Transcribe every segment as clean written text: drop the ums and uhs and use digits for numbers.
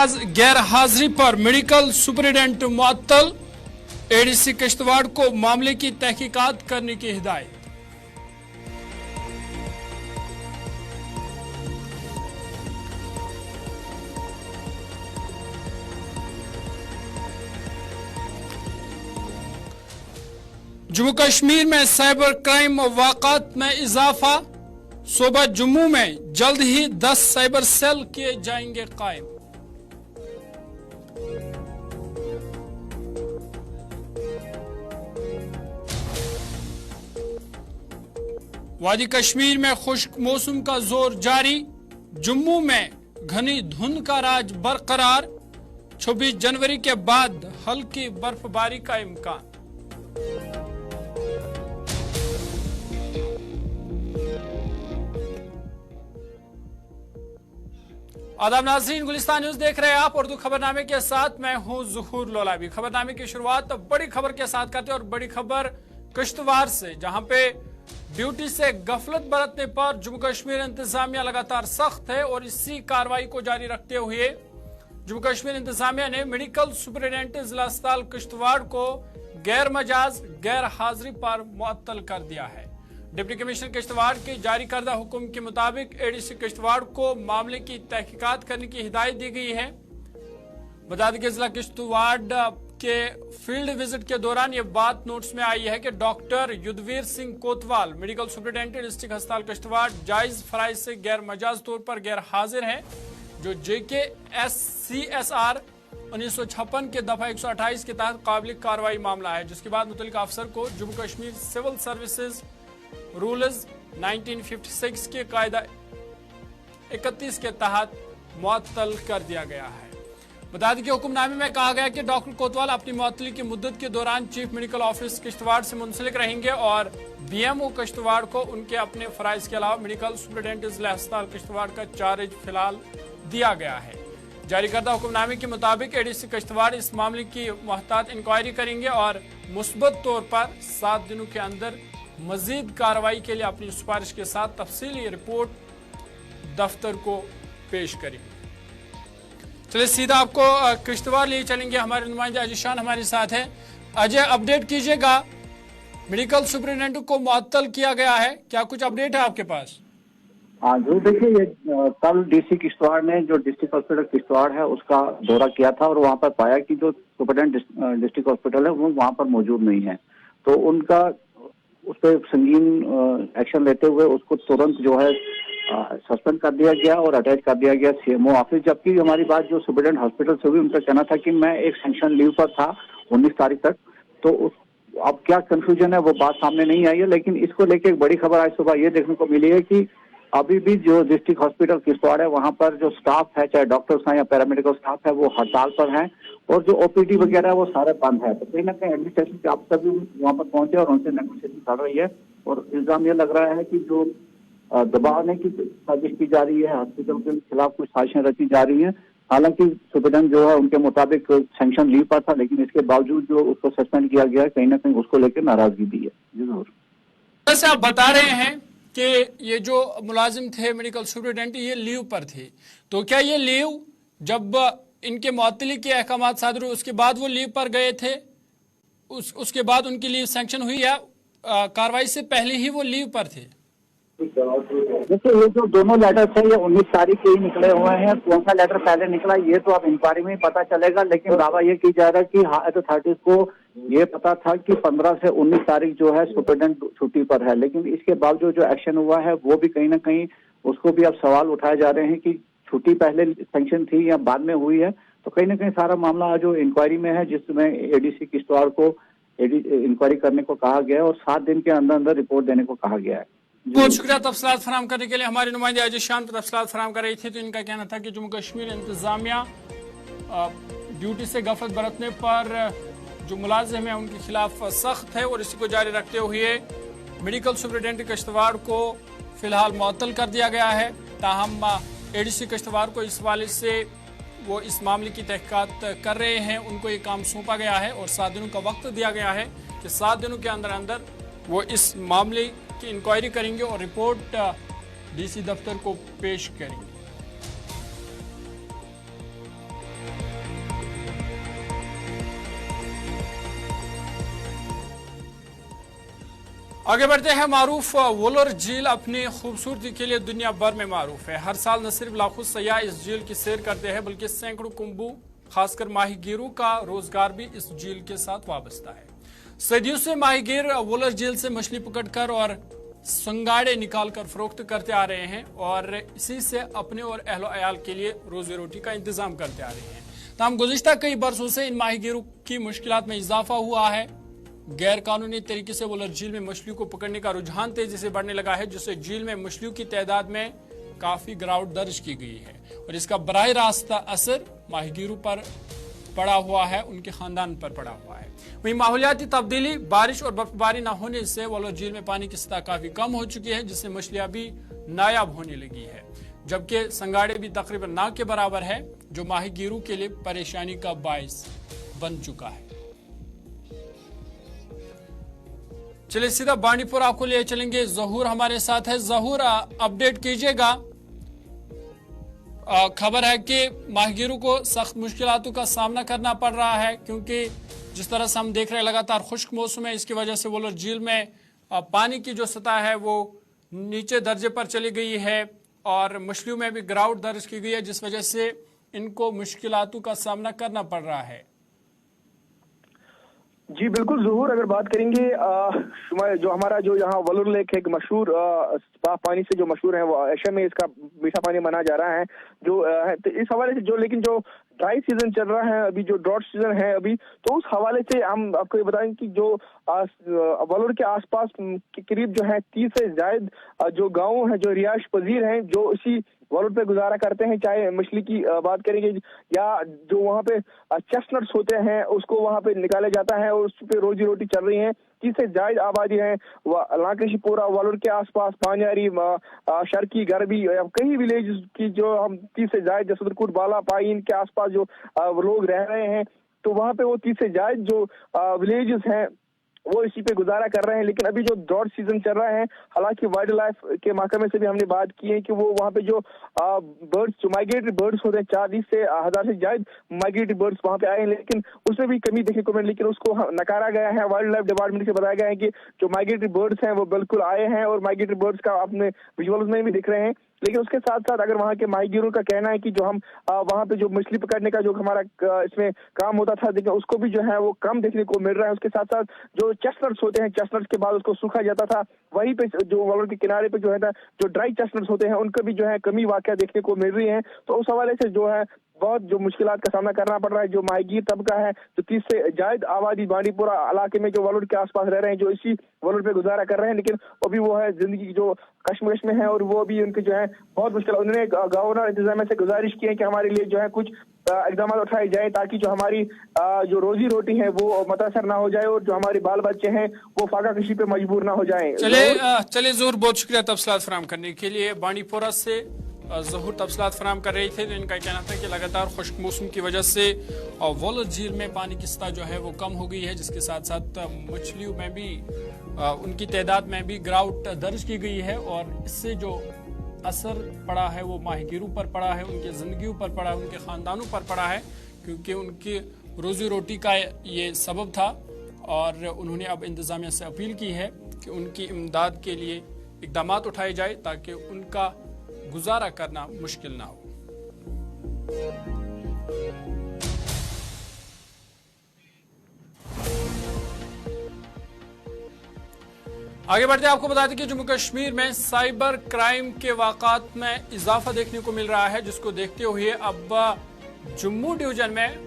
गैर हाजिरी पर मेडिकल सुपरिटेंडेंट मुअत्तल, एडीसी किश्तवाड़ को मामले की तहकीकात करने की हिदायत। जम्मू कश्मीर में साइबर क्राइम वाक़ात में इजाफा, सूबा जम्मू में जल्द ही 10 साइबर सेल किए जाएंगे कायम। वादी कश्मीर में खुश्क मौसम का जोर जारी, जम्मू में घनी धुंध का राज बरकरार, 26 जनवरी के बाद हल्की बर्फबारी का इम्कान। आदाब नाज़रीन, गुलिस्तान न्यूज देख रहे हैं आप। उर्दू खबरनामे के साथ मैं हूं ज़ुहूर लोलाबी। खबरनामे की शुरुआत तो बड़ी खबर के साथ करते हैं और बड़ी खबर किश्तवाड़ से, जहां पे ड्यूटी से गफलत बरतने पर जम्मू कश्मीर इंतजामिया लगातार सख्त है और इसी कार्रवाई को जारी रखते हुए जम्मू कश्मीर इंतजामिया ने मेडिकल सुपरिटेंडेंट जिला अस्पताल किश्तवाड़ को गैर मजाज गैर हाजिरी पर मुअत्तल कर दिया है। डिप्टी कमिश्नर किश्तवाड़ के जारी करदा हुक्म के मुताबिक एडीसी किश्तवाड़ को मामले की तहकीकात करने की हिदायत दी गई है। बता दें कि जिला किश्तवाड़ के फील्ड विजिट के दौरान यह बात नोट्स में आई है कि डॉक्टर युद्धवीर सिंह कोतवाल मेडिकल सुपरिटेंडेंट डिस्ट्रिक्ट अस्पताल किश्तवाड़ जायज फराइज से गैर मजाज तौर पर गैर हाजिर है, जो JKSCSR 1956 के दफा 128 के तहत काबिल कार्रवाई मामला है, जिसके बाद मुतल्लिका अफसर को Jammu Kashmir civil services rules 1956 के कायदा 31 के तहत मुअत्तल कर दिया गया है। बता दें कि हुक्मनामे में कहा गया कि डॉक्टर कोतवाल अपनी मुअत्तली की मुद्दत के दौरान चीफ मेडिकल ऑफिस किश्तवाड़ से मुंसलिक रहेंगे और BMO किश्तवाड़ को उनके अपने फराइज के अलावा मेडिकल सुपरिटेंडेंट जिला अस्पताल किश्तवाड़ का चार्ज फिलहाल दिया गया है। जारी करदा हुक्मनामे के मुताबिक एडीसी किश्तवाड़ इस मामले की मुहतात इंक्वायरी करेंगे और मुस्बत तौर पर 7 दिनों के अंदर मजीद कार्रवाई के लिए अपनी सिफारिश के साथ तफसीली रिपोर्ट दफ्तर को पेश करेंगे। चलिए सीधा आपको किश्तवाड़ लिए चलेंगे, हमारे नुमाइंदे अजय शान हमारे साथ है। अजय, अपडेट कीजिएगा, मेडिकल सुपरिटेंडेंट को मुअत्तल किया गया है, क्या कुछ अपडेट है आपके पास? हाँ जो देखिए, ये कल डीसी किश्तवाड़ ने जो डिस्ट्रिक्ट हॉस्पिटल किश्तवाड़ है उसका दौरा किया था और वहाँ पर पाया कि जो सुपरिटेंडेंट डिस्ट्रिक्ट हॉस्पिटल है वो वहाँ पर मौजूद नहीं है, तो उनका उस पर संगीन एक्शन लेते हुए उसको तुरंत जो है सस्पेंड कर दिया गया और अटैच कर दिया गया CMO ऑफिस। जबकि हमारी बात जो सुपरिटेंडेंट हॉस्पिटल से हुई, उनका कहना था कि मैं एक सैंक्शन लीव पर था 19 तारीख तक, तो अब क्या कंफ्यूजन है वो बात सामने नहीं आई है। लेकिन इसको लेके एक बड़ी खबर आज सुबह ये देखने को मिली है कि अभी भी जो डिस्ट्रिक्ट हॉस्पिटल किश्तवाड़ है वहाँ पर जो स्टाफ है, चाहे डॉक्टर्स हैं या पैरामेडिकल स्टाफ है, वो हड़ताल पर हैं और जो OPD वगैरह है वो सारे बंद है। तो कहीं ना कहीं एडमिनिस्ट्रेशन के अफसर भी वहाँ पर पहुंचे और उनसे नेगोशिएशन कर रही है और इल्जाम ये लग रहा है कि जो दबाने की साजिश की जा रही है, हॉस्पिटल के खिलाफ कुछ साजिशें रची जा रही है। हालांकि सुपरिटेंडेंट जो है उनके मुताबिक सैंक्शन लीव पर था, लेकिन इसके बावजूद जो उसको सस्पेंड किया गया है, कहीं ना कहीं उसको लेकर नाराजगी भी है। जरूर जैसे आप बता रहे हैं कि ये जो मुलाजिम थे मेडिकल सुपरिटेंडेंट ये लीव पर थे, तो क्या ये लीव जब इनके मुअत्तली के अहकामात सादर हुए उसके बाद वो लीव पर गए थे, उसके बाद उनकी लीव सैंक्शन हुई या कार्रवाई से पहले ही वो लीव पर थे? देखिए, ये जो दोनों लेटर थे ये 19 तारीख के ही निकले हुए हैं। कौन सा लेटर पहले निकला ये तो अब इंक्वायरी में ही पता चलेगा, लेकिन दावा ये की जा रहा है कि हायर अथॉरिटीज को ये पता था कि 15 से 19 तारीख जो है सुपरिटेंडेंट छुट्टी पर है, लेकिन इसके बावजूद जो एक्शन हुआ है वो भी कहीं ना कहीं उसको भी अब सवाल उठाए जा रहे हैं कि छुट्टी पहले सैंक्शन थी या बाद में हुई है। तो कहीं ना कहीं सारा मामला जो इंक्वायरी में है, जिसमें एडीसी किश्तवाड़ को इंक्वायरी करने को कहा गया है और 7 दिन के अंदर अंदर रिपोर्ट देने को कहा गया है। बहुत शुक्रिया तफसीलात फराहम करने के लिए। हमारे नुमाइंदे अजय शान तफसीलात फराहम कर रही थी, तो इनका कहना था कि जम्मू कश्मीर इंतजामिया ड्यूटी से गफलत बरतने पर जो मुलाजिम है उनके खिलाफ सख्त है और इसी को जारी रखते हुए मेडिकल सुपरिटेंडेंट किश्तवाड़ को फिलहाल मुअत्तल कर दिया गया है। ताहम एडीसी किश्तवाड़ को इस हवाले से वो इस मामले की तहकीकात कर रहे हैं, उनको ये काम सौंपा गया है और 7 दिनों का वक्त दिया गया है कि 7 दिनों के अंदर अंदर वो इस मामले की इंक्वायरी करेंगे और रिपोर्ट डीसी दफ्तर को पेश करेंगे। आगे बढ़ते हैं। मारूफ वोलर झील अपनी खूबसूरती के लिए दुनिया भर में मारूफ है। हर साल न सिर्फ लाखों सयाह इस झील की सैर करते हैं बल्कि सैकड़ों कुंबू खासकर माहीगीरों का रोजगार भी इस झील के साथ वाबस्ता है। सदियों से माहीगीर वोलर झील से मछली पकड़कर और संगाड़े निकालकर फरोख्त करते आ रहे हैं और इसी से अपने और अहलो अयाल के लिए रोजी रोटी का इंतजाम करते आ रहे हैं। तमाम गुज़िश्ता कई बरसों से इन माहीगीरों की मुश्किलात में इजाफा हुआ है। गैर कानूनी तरीके से वोलर झील में मछलियों को पकड़ने का रुझान तेजी से बढ़ने लगा है, जिससे झील में मछलियों की तादाद में काफी गिरावट दर्ज की गई है और इसका बराह रास्त असर माहीगीरों पर पड़ा हुआ है, उनके खानदान पर पड़ा हुआ है। वहीं माहौलियाती तब्दीली, बारिश और बर्फबारी न होने से वोलर झील में पानी की सतह काफी कम हो चुकी है, जिससे मछलियां भी नायाब होने लगी है, जबकि संगाड़े भी तकरीबन ना के बराबर है, जो माहीगीरों के लिए परेशानी का बायस बन चुका है। चलिए सीधा बांडीपुर आपको ले चलेंगे। जहूर हमारे साथ है। जहूर, अपडेट कीजिएगा। खबर है कि माहीगीरों को सख्त मुश्किलातों का सामना करना पड़ रहा है, क्योंकि जिस तरह से हम देख रहे हैं लगातार खुश्क मौसम है, इसकी वजह से वोलर झील में पानी की जो सतह है वो नीचे दर्जे पर चली गई है और मछलियों में भी गिरावट दर्ज की गई है, जिस वजह से इनको मुश्किलातों का सामना करना पड़ रहा है। जी बिल्कुल ज़हूर, अगर बात करेंगे जो हमारा जो यहाँ वलुर लेक है, मशहूर साफ पानी से जो मशहूर है, वो एशिया में इसका मीठा पानी माना जा रहा है, जो है तो इस हवाले से जो लेकिन जो ड्राई सीजन चल रहा है अभी, जो ड्रॉट सीजन है अभी, तो उस हवाले से हम आपको ये बताएं कि जो वलुर के आसपास के करीब जो है 30 से ज्यादा जो गाँव है, जो रिहायश पजीर हैं, जो इसी वलुर पे गुजारा करते हैं। चाहे मछली की बात करेंगे या जो वहाँ पे चेस्टनट्स होते हैं उसको वहाँ पे निकाला जाता है और उस पे रोजी रोटी चल रही है। 30 से ज्यादा आबादी है लाकेशीपुरा, वलुर के आसपास, पानियारी, शर्की, गरबी, कई विलेज की जो हम 30 से ज्यादा सदरकोट, बाला, पाइन के आसपास जो लोग रह रहे हैं, तो वहाँ पे वो 30 से ज्यादा जो विलेजेस हैं वो इसी पे गुजारा कर रहे हैं। लेकिन अभी जो ड्रॉट सीजन चल रहा है, हालांकि वाइल्ड लाइफ के महकमे से भी हमने बात की है कि वो वहाँ पे जो बर्ड्स, जो माइग्रेटरी बर्ड्स होते हैं, 40 से 1000 से ज्यादा माइग्रेटरी बर्ड्स वहाँ पे आए हैं, लेकिन उसमें भी कमी देखने को मिली, लेकिन उसको नकारा गया है। वाइल्ड लाइफ डिपार्टमेंट से बताया गया है कि जो माइग्रेटरी बर्ड्स हैं वो बिल्कुल आए हैं और माइग्रेटरी बर्ड्स का अपने विजुअल्स में भी दिख रहे हैं। लेकिन उसके साथ साथ अगर वहाँ के माहीगीरों का कहना है कि जो हम वहाँ पे जो मछली पकड़ने का जो हमारा इसमें काम होता था, लेकिन उसको भी जो है वो कम देखने को मिल रहा है। उसके साथ साथ जो चेस्टनट्स होते हैं, चेस्टनट्स के बाद उसको सूखा जाता था, वहीं पे जो वलुर के किनारे पे जो है ना जो ड्राई चेस्टनट्स होते हैं उनका भी जो है कमी वाकया देखने को मिल रही है। तो उस हवाले से जो है बहुत जो मुश्किलात का सामना करना पड़ रहा है। जो माहीगीर तबका है, जो 30 से ज्यादा आबादी बांडीपुरा इलाके में जो वलुर के आसपास रह रहे हैं, जो इसी वलुर पे गुजारा कर रहे हैं, लेकिन अभी वो है जिंदगी जो कश्मकश में है और वो भी उनके जो है बहुत मुश्किल। उन्होंने गवर्नर इंतजामिया से गुजारिश की है कि हमारे लिए जो है कुछ इकदाम उठाए जाए ताकि जो हमारी जो रोजी रोटी है वो मुतासर ना हो जाए और जो हमारे बाल बच्चे हैं वो फाका कशी पे मजबूर ना हो जाए। चलिए ज़हूर, बहुत शुक्रिया तफसीलात फराहम करने के लिए। बांडीपुरा से ज़हूर तफसीलात फराहम कर रहे थे। तो इनका कहना था कि लगातार खुश्क मौसम की वजह से वोलर झील में पानी की सतह जो है वो कम हो गई है, जिसके साथ साथ मछलियों में भी उनकी तादाद में भी गिरावट दर्ज की गई है और इससे जो असर पड़ा है वो माहीगीरों पर पड़ा है, उनकी जिंदगियों पर पड़ा है, उनके खानदानों पर पड़ा है, क्योंकि उनकी रोजी रोटी का ये सबब था। और उन्होंने अब इंतजामिया से अपील की है कि उनकी इमदाद के लिए इकदाम उठाए जाए ताकि उनका गुजारा करना मुश्किल ना हो। आगे बढ़ते आपको बता दें कि जम्मू कश्मीर में साइबर क्राइम के वाक़ात में इजाफा देखने को मिल रहा है, जिसको देखते हुए अब जम्मू डिवीजन में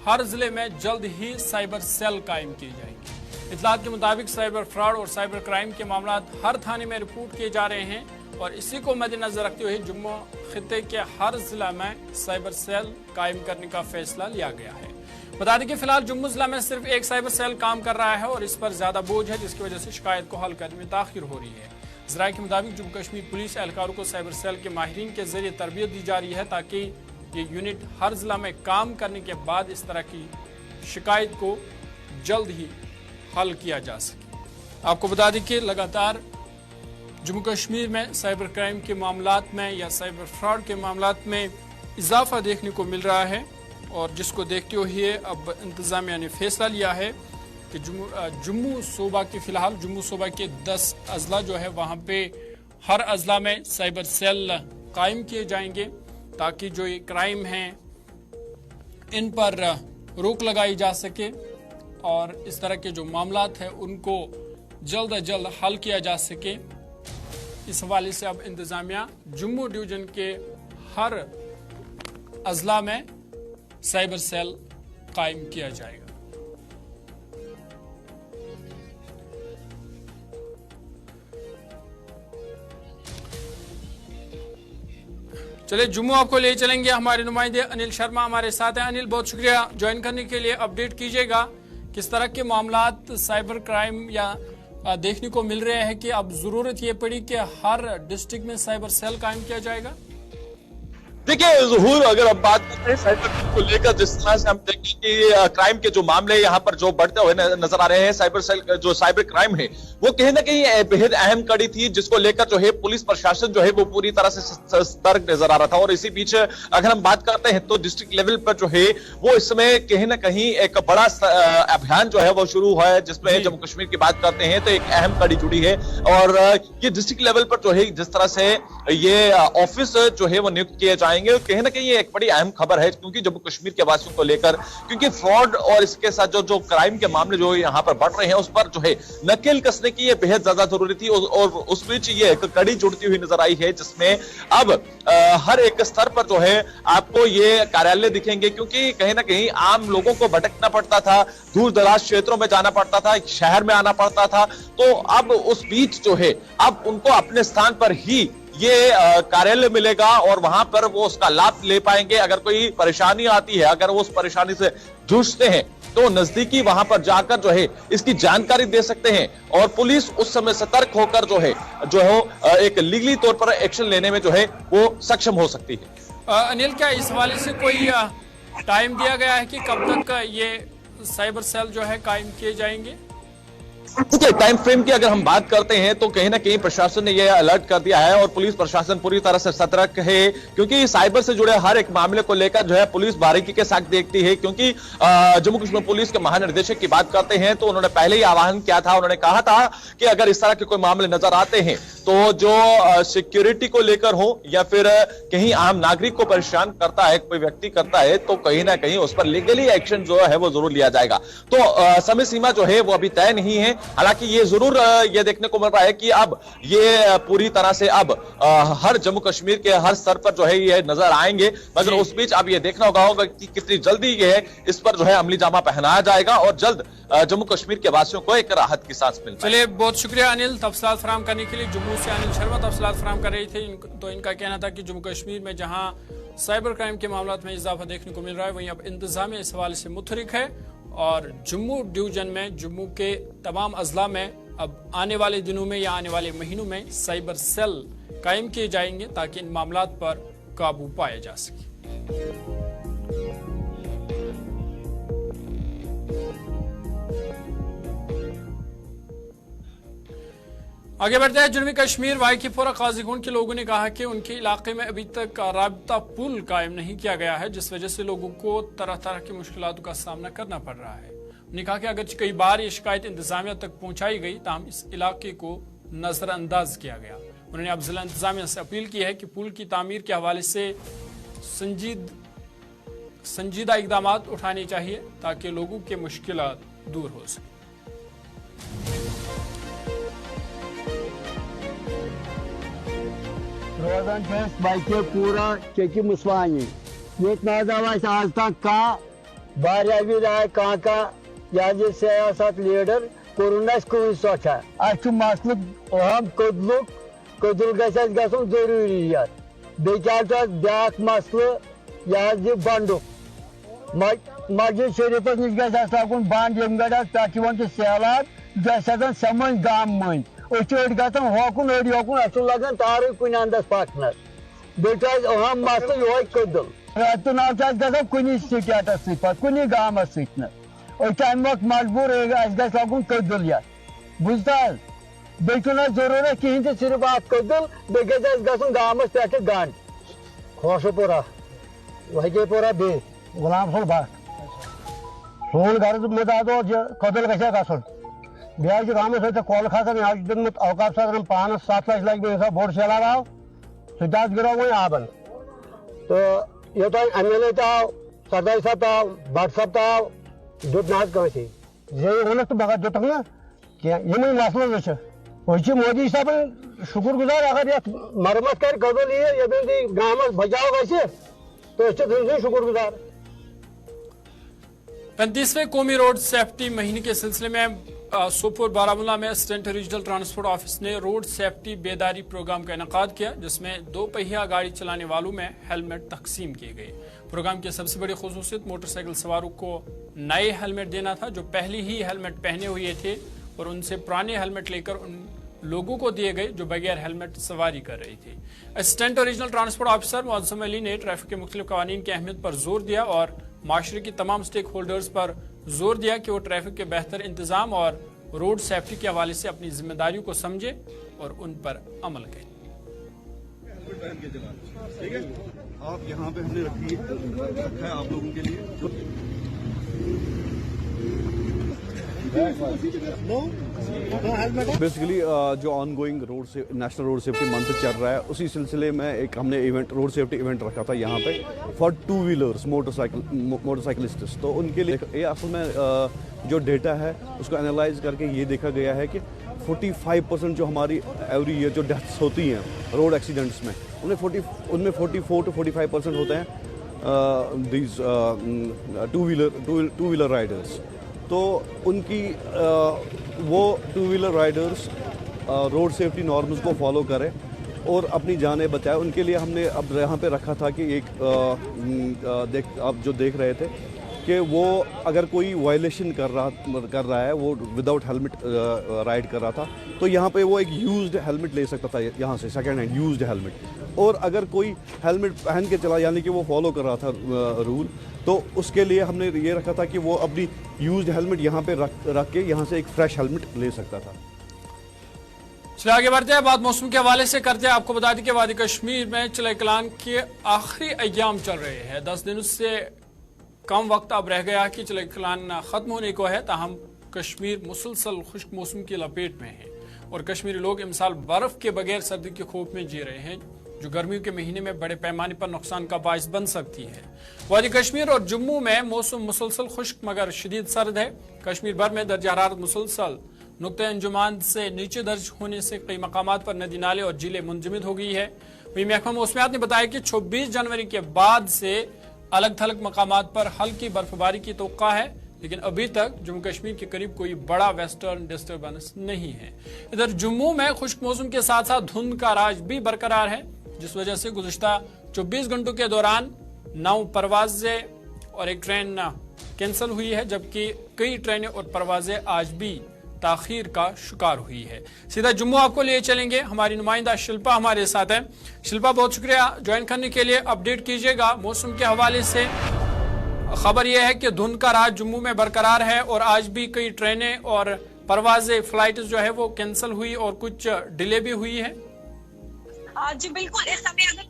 हर जिले में जल्द ही साइबर सेल कायम किए जाएंगे। इतलात के मुताबिक साइबर फ्रॉड और साइबर क्राइम के मामला हर थाने में रिपोर्ट किए जा रहे हैं और इसी को मद्देनजर रखते हुए जम्मू खित्ते के हर जिला में साइबर सेल कायम करने का फैसला लिया गया है। बता दें कि फिलहाल जम्मू जिला में सिर्फ एक साइबर सेल काम कर रहा है और इस पर ज्यादा बोझ है, जिसकी वजह से शिकायत को हल करने में ताखिर हो रही है। जराये के मुताबिक जम्मू कश्मीर पुलिस एहलकारों को साइबर सेल के माहिरीन के जरिए तरबियत दी जा रही है ताकि ये यूनिट हर जिला में काम करने के बाद इस तरह की शिकायत को जल्द ही हल किया जा सके। आपको बता दें कि लगातार जम्मू कश्मीर में साइबर क्राइम के मामलात में या साइबर फ्रॉड के मामलात में इजाफा देखने को मिल रहा है और जिसको देखते हुए अब इंतजामिया ने फैसला लिया है कि जम्मू सूबा के फिलहाल जम्मू सूबा के 10 अजला जो है वहां पे हर अजला में साइबर सेल कायम किए जाएंगे ताकि जो ये क्राइम हैं इन पर रोक लगाई जा सके और इस तरह के जो मामलात हैं उनको जल्द अज जल्द हल किया जा सके। इस हवाले से अब इंतजामिया जम्मू डिवीजन के हर अजला में साइबर सेल कायम किया जाएगा। चलिए जम्मू आपको ले चलेंगे, हमारे नुमाइंदे अनिल शर्मा हमारे साथ हैं। अनिल, बहुत शुक्रिया ज्वाइन करने के लिए। अपडेट कीजिएगा किस तरह के मामलात साइबर क्राइम या देखने को मिल रहे हैं कि अब जरूरत ये पड़ी कि हर डिस्ट्रिक्ट में साइबर सेल कायम किया जाएगा। देखिए ज़हूर, अगर हम बात करते हैं साइबर क्राइम को लेकर, जिस तरह से हम देखें कि क्राइम के जो मामले यहाँ पर जो बढ़ते हुए नजर आ रहे हैं, साइबर क्राइम है वो कहीं ना कहीं बेहद अहम कड़ी थी, जिसको लेकर जो है पुलिस प्रशासन जो है वो पूरी तरह से सतर्क नजर आ रहा था। और इसी बीच अगर हम बात करते हैं तो डिस्ट्रिक्ट लेवल पर जो है वो इस समय कहीं ना कहीं एक बड़ा अभियान जो है वो शुरू हुआ है, जिसमें जम्मू कश्मीर की बात करते हैं तो एक अहम कड़ी जुड़ी है। और ये डिस्ट्रिक्ट लेवल पर जो है जिस तरह से ये ऑफिस जो है वो नियुक्त किए जाएंगे, कहीं ना कहीं ये एक बड़ी अहम खबर है, क्योंकि जम्मू कश्मीर के वासियों को लेकर, क्योंकि फ्रॉड और इसके साथ जो क्राइम के मामले जो यहाँ पर बढ़ रहे हैं उस पर जो है नकेल कसने की ये बेहद ज्यादा जरूरी थी। और उस बीच ये एक कड़ी जुड़ती हुई नजर आई है, जिसमें अब हर एक स्तर पर जो है आपको ये कार्यालय दिखेंगे, क्योंकि कहीं ना कहीं आम लोगों को भटकना पड़ता था, दूर दराज क्षेत्रों में जाना पड़ता था, शहर में आना पड़ता था। तो अब उस बीच जो है अब उनको अपने स्थान पर ही ये कार्यालय मिलेगा और वहां पर वो उसका लाभ ले पाएंगे। अगर कोई परेशानी आती है, अगर वो उस परेशानी से जूझते हैं तो नजदीकी वहां पर जाकर जो है इसकी जानकारी दे सकते हैं और पुलिस उस समय सतर्क होकर जो है एक लीगली तौर पर एक्शन लेने में जो है वो सक्षम हो सकती है। अनिल, क्या इस हवाले से कोई टाइम दिया गया है कि कब तक ये साइबर सेल जो है कायम किए जाएंगे? देखिए, टाइम फ्रेम की अगर हम बात करते हैं तो कहीं ना कहीं प्रशासन ने यह अलर्ट कर दिया है और पुलिस प्रशासन पूरी तरह से सतर्क है, क्योंकि साइबर से जुड़े हर एक मामले को लेकर जो है पुलिस बारीकी के साथ देखती है। क्योंकि जम्मू कश्मीर पुलिस के महानिदेशक की बात करते हैं तो उन्होंने पहले ही आह्वान किया था, उन्होंने कहा था कि अगर इस तरह के कोई मामले नजर आते हैं तो जो सिक्योरिटी को लेकर हो या फिर कहीं आम नागरिक को परेशान करता है, कोई व्यक्ति करता है, तो कहीं ना कहीं उस पर लीगली एक्शन जो है वो जरूर लिया जाएगा। तो समय सीमा जो है वो अभी तय नहीं है। हालांकि ये जरूर ये देखने को मिल रहा है कि अब ये पूरी तरह से अब हर जम्मू कश्मीर के हर स्तर पर जो है ये नजर आएंगे, मगर उस बीच अब ये देखना होगा कि कितनी जल्दी ये है इस पर जो है अमली जामा पहनाया जाएगा और जल्द जम्मू कश्मीर के वासियों को एक राहत की सांस मिल। चलिए, बहुत शुक्रिया अनिल, तफसीलात फराहम करने के लिए। जम्मू से अनिल शर्मा तफसीलात फराहम कर रहे थे। तो इनका कहना था कि जम्मू कश्मीर में जहां साइबर क्राइम के मामलों में इजाफा देखने को मिल रहा है, वहीं अब इंतजामिया इस हवाले से मुतहरिक है और जम्मू डिवीजन में जम्मू के तमाम अजला में अब आने वाले दिनों में या आने वाले महीनों में साइबर सेल कायम किए जाएंगे ताकि इन मामलात पर काबू पाया जा सके। आगे बढ़ते हैं। जनूबी कश्मीर वाईकीपोरा काजीगुंड के लोगों ने कहा कि उनके इलाके में अभी तक राबता पुल कायम नहीं किया गया है, जिस वजह से लोगों को तरह तरह की मुश्किलातों का सामना करना पड़ रहा है। उन्होंने कहा कि अगर कई बार ये शिकायत इंतजामिया तक पहुंचाई गई ताहम इस इलाके को नजरअंदाज किया गया। उन्होंने अब जिला इंतजामिया से अपील की है कि पुल की तामीर के हवाले से संजीदा इकदाम उठाने चाहिए ताकि लोगों के मुश्किलात दूर हो सके। रोजान बाइके पूरा चेकी मुसवानी ये आज तक कह वारिया विल आए कह ये सियासत लीडर कोरोना कहीं सोचा मसल अहम कदुल गु जरूरी ब्या मसल यह बंडुक मस्जिद शरीफस नश लगन बंद यम गन सैलाब गन समन गाम मन अड़ गन होकुन अड़ होकुन अस लगन तार कुन अंदस पकनस अहम मसल ये कदुल चुनाव गन कुन स्टेटस कुन गामस सक मजबूर लगन कदुल ये बुझता बेचुना जरूरत कहीं सिर्फ कदुल बे गन गामस पे गंड खोशपुरा वहीपुरा बे गुलाम फल भट्ट सोन गर्ज मज कदल गया गन बह गमत कल खसान यह दिनमुत अवकाश सदरन पानस 7 लाख लगे बोड़ सैलाब आव सह गिरो वो आबन तो योत MLA आव सरदार साहब आव भट्ट साहब आव दुत ना कंसे जे वोनक तो मगर दुतक ना यम मसल वो मोदी साहब शुक्र गुजार अगर ये मरम्मत कर गजल ये गामस बचाव गए तो शुक्र गुजार। 35वें कौमी रोड सेफ्टी महीने के सिलसिले में सोपोर बारामूला में असिस्टेंट रीजनल ट्रांसपोर्ट ऑफिस ने रोड सेफ्टी बेदारी प्रोग्राम का इनेकाद किया, जिसमें 2 पहिया गाड़ी चलाने वालों में हेलमेट तकसीम किए गए। प्रोग्राम की सबसे बड़ी खुसूसियत मोटरसाइकिल सवारों को नए हेलमेट देना था जो पहले ही हेलमेट पहने हुए थे और उनसे पुराने हेलमेट लेकर उन लोगों को दिए गए जो बगैर हेलमेट सवारी कर रही थी। Assistant regional transport officer Muazzam Ali ने ट्रैफिक के मुख्तलिफ कवानीन की अहमियत पर जोर दिया और माशरे की तमाम स्टेक होल्डर्स पर जोर दिया कि वो ट्रैफिक के बेहतर इंतजाम और रोड सेफ्टी के हवाले से अपनी जिम्मेदारियों को समझे और उन पर अमल करें। ठीक है, आप यहाँ पे हमने रखा है आप लोगों के लिए। बेसिकली जो ongoing national road safety month चल रहा है उसी सिलसिले में एक हमने इवेंट रोड सेफ्टी इवेंट रखा था यहाँ पे फॉर 2 व्हीलर्स मोटरसाइकिलिस्ट्स। तो उनके लिए ये असल में जो डेटा है उसको एनालाइज करके ये देखा गया है कि 45% जो हमारी एवरी ईयर जो डेथ्स होती हैं रोड एक्सीडेंट्स में उनमें 44 to 45% होते हैं दीज टू व्हीलर राइडर्स। तो उनकी वो 2 wheeler Riders road safety norms को फॉलो करें और अपनी जानें बचाएं। उनके लिए हमने अब यहाँ पे रखा था कि एक आप जो देख रहे थे कि वो अगर कोई वायलेशन कर रहा है वो विदाउट हेलमेट राइड कर रहा था तो यहाँ पे वो एक यूज्ड हेलमेट ले सकता था यहाँ से सेकंड हैंड यूज्ड हेलमेट। और अगर कोई हेलमेट पहन के चला यानी कि वो फॉलो कर रहा था रूल तो उसके लिए हमने ये रखा था कि वो अपनी यूज्ड हेलमेट यहाँ पे रख के यहाँ से एक फ्रेश हेलमेट ले सकता था। चलिए आगे बढ़ते हैं, बात मौसम के हवाले से करते हैं। आपको बता दें कि वादी कश्मीर में चले कलान के आखिरी अय्याम चल रहे हैं। 10 दिनों से कम वक्त अब रह गया कि चले कलान खत्म होने को है, ताहम कश्मीर मुसलसल खुश्क मौसम की लपेट में है और कश्मीरी लोग इमसाल बर्फ के बगैर सर्दी के खौफ में जी रहे हैं जो गर्मियों के महीने में बड़े पैमाने पर नुकसान का बाइस बन सकती है। वादी कश्मीर और जम्मू में मौसम मुसलसल खुश्क मगर शदीद सर्द है। कश्मीर भर में दर्जा हरारत मुसलसल नुक्ते अंजुमान से नीचे दर्ज होने से कई मकामात पर नदी नाले और झीलें मुंजमद हो गई है। वही महकमा मौसमियात ने बताया कि 26 जनवरी के बाद से अलग थलग मकामात पर हल्की बर्फबारी की तौक़ा है, लेकिन अभी तक जम्मू कश्मीर के करीब कोई बड़ा वेस्टर्न डिस्टर्बेंस नहीं है। इधर जम्मू में खुश्क मौसम के साथ साथ धुंध का राज भी बरकरार है, जिस वजह से गुज़िश्ता 24 घंटों के दौरान 9 परवाजें और एक ट्रेन कैंसिल हुई है, जबकि कई ट्रेनें और परवाजें आज भी ताखीर का शिकार हुई है। सीधा जम्मू आपको लिए चलेंगे, हमारी नुमाइंदा शिल्पा हमारे साथ है। शिल्पा, बहुत शुक्रिया ज्वाइन करने के लिए। अपडेट कीजिएगा मौसम के हवाले से। खबर यह है कि धुंध का राज जम्मू में बरकरार है और आज भी कई ट्रेनें और परवाजें फ्लाइट जो है वो कैंसिल हुई और कुछ डिले भी हुई है। जी बिल्कुल, इस समय अगर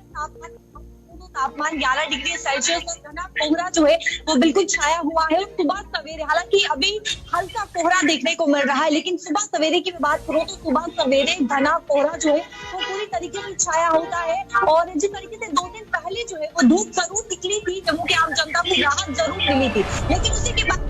तापमान 11 डिग्री सेल्सियस और घना कोहरा जो है वो बिल्कुल छाया हुआ है। सुबह सवेरे हालांकि अभी हल्का कोहरा देखने को मिल रहा है, लेकिन सुबह सवेरे की बात करूं तो सुबह सवेरे घना कोहरा जो है वो पूरी तरीके से छाया होता है। और जिस तरीके से 2 दिन पहले जो है वो धूप जरूर निकली थी, जम्मू के आम जनता को राहत जरूर मिली थी, लेकिन उसी के बाद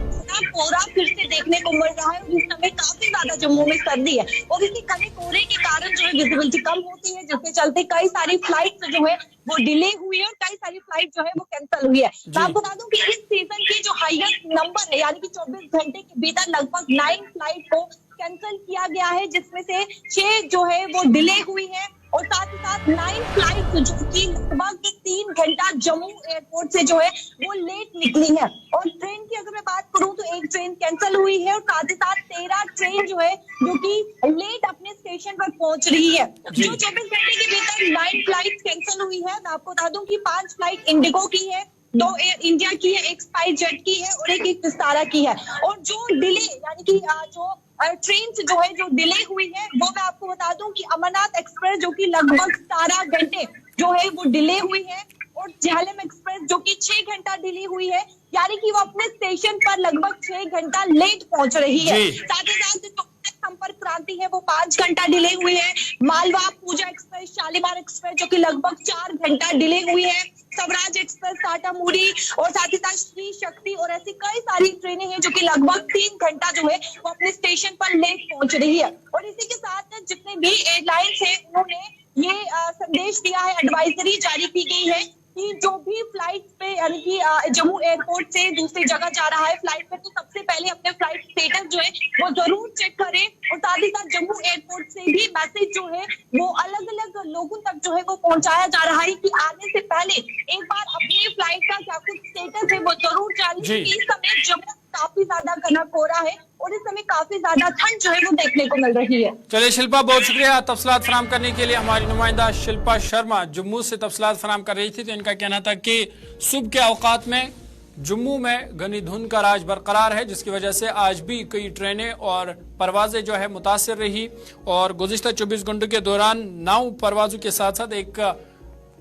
कोहरा फिर से देखने को मिल रहा है और इस समय काफी ज्यादा जम्मू में सर्दी है और इसी घने कोहरे के कारण जो है विजिबिलिटी कम होती है, जिसके चलते कई सारी फ्लाइट जो है वो डिले हुई है और कई सारी फ्लाइट जो है वो कैंसिल हुई है। तो आपको बता दूं कि इस सीजन की जो हाईएस्ट नंबर है यानी कि 24 घंटे के भीतर लगभग 9 फ्लाइट को कैंसिल किया गया है, जिसमें से 6 जो है वो डिले हुई है और साथ ही साथ 9 फ्लाइट जो कि लगभग 3 घंटा जम्मू एयरपोर्ट से जो है वो लेट निकली है। और ट्रेन की अगर मैं बात करूं तो एक ट्रेन कैंसिल हुई है और साथ ही साथ 13 ट्रेन जो है जो कि लेट अपने स्टेशन पर पहुंच रही है। जो 24 घंटे के भीतर 9 फ्लाइट कैंसिल हुई है। मैं आपको बता दूं कि 5 फ्लाइट इंडिगो की है, 2 एयर इंडिया की है, 1 स्पाइसजेट की है और 1 विस्तारा की है। और जो डिले यानी कि जो ट्रेन जो है जो डिले हुई है वो मैं आपको बता दूं कि अमरनाथ एक्सप्रेस जो कि लगभग 17 घंटे जो है वो डिले हुई है और झेलम एक्सप्रेस जो कि 6 घंटा डिले हुई है, यानी कि वो अपने स्टेशन पर लगभग 6 घंटा लेट पहुंच रही है। साथ ही साथ जो संपर्क क्रांति है वो 5 घंटा डिले हुई है। मालवा पूजा एक्सप्रेस, शालीमार एक्सप्रेस जो कि लगभग 4 घंटा डिले हुई है। स्वराज एक्सप्रेस, टाटा मूडी और साथ ही साथ श्री शक्ति और ऐसी कई सारी ट्रेनें हैं जो कि लगभग 3 घंटा जो है वो अपने स्टेशन पर लेट पहुंच रही है। और इसी के साथ जितने भी एयरलाइंस हैं उन्होंने ये संदेश दिया है, एडवाइजरी जारी की गई है कि जो भी फ्लाइट पे यानी कि जम्मू एयरपोर्ट से दूसरी जगह जा रहा है फ्लाइट पे, तो सबसे पहले अपने फ्लाइट स्टेटस जो है वो जरूर चेक करें। और साथ ही साथ जम्मू एयरपोर्ट से भी मैसेज जो है वो अलग अलग लोगों तक जो है वो पहुंचाया जा रहा है कि आने से पहले एक बार अपने फ्लाइट का क्या कुछ स्टेटस है वो जरूर जान लें। इस समय जम्मू काफी ज्यादा घना कोहरा है और इस समय काफी ज्यादा ठंड जो है वो देखने को मिल रही है। चलिए शिल्पा, बहुत शुक्रिया तफसीलात फराहम करने के लिए। हमारी नुमाइंदा शिल्पा शर्मा जम्मू से तफसीलात फराहम कर रही थी, तो इनका कहना था कि सुबह के औकात में जम्मू में घनी धुंध का राज बरकरार है, जिसकी वजह से आज भी कई ट्रेनें और परवाजें जो है मुतासिर रही। और गुज़िश्ता 24 घंटों के दौरान 9 परवाजों के साथ साथ एक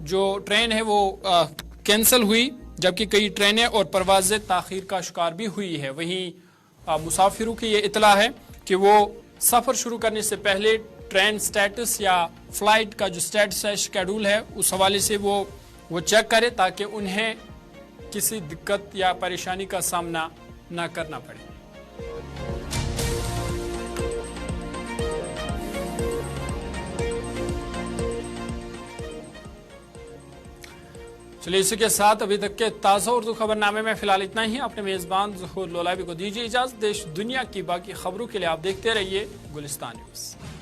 जो ट्रेन है वो कैंसिल हुई, जबकि कई ट्रेनें और परवाजें ताखीर का शिकार भी हुई है। वहीं मुसाफिरों की ये इतला है कि वो सफ़र शुरू करने से पहले ट्रेन स्टेटस या फ्लाइट का जो स्टेटस है, शेड्यूल है, उस हवाले से वो चेक करें ताकि उन्हें किसी दिक्कत या परेशानी का सामना ना करना पड़े। चलिए, इसी के साथ अभी तक के ताज़ा उर्दू खबरनामे में फिलहाल इतना ही। अपने मेज़बान ज़हूर लोलाबी को दीजिए इजाज़त। देश दुनिया की बाकी खबरों के लिए आप देखते रहिए गुलिस्तान न्यूज़।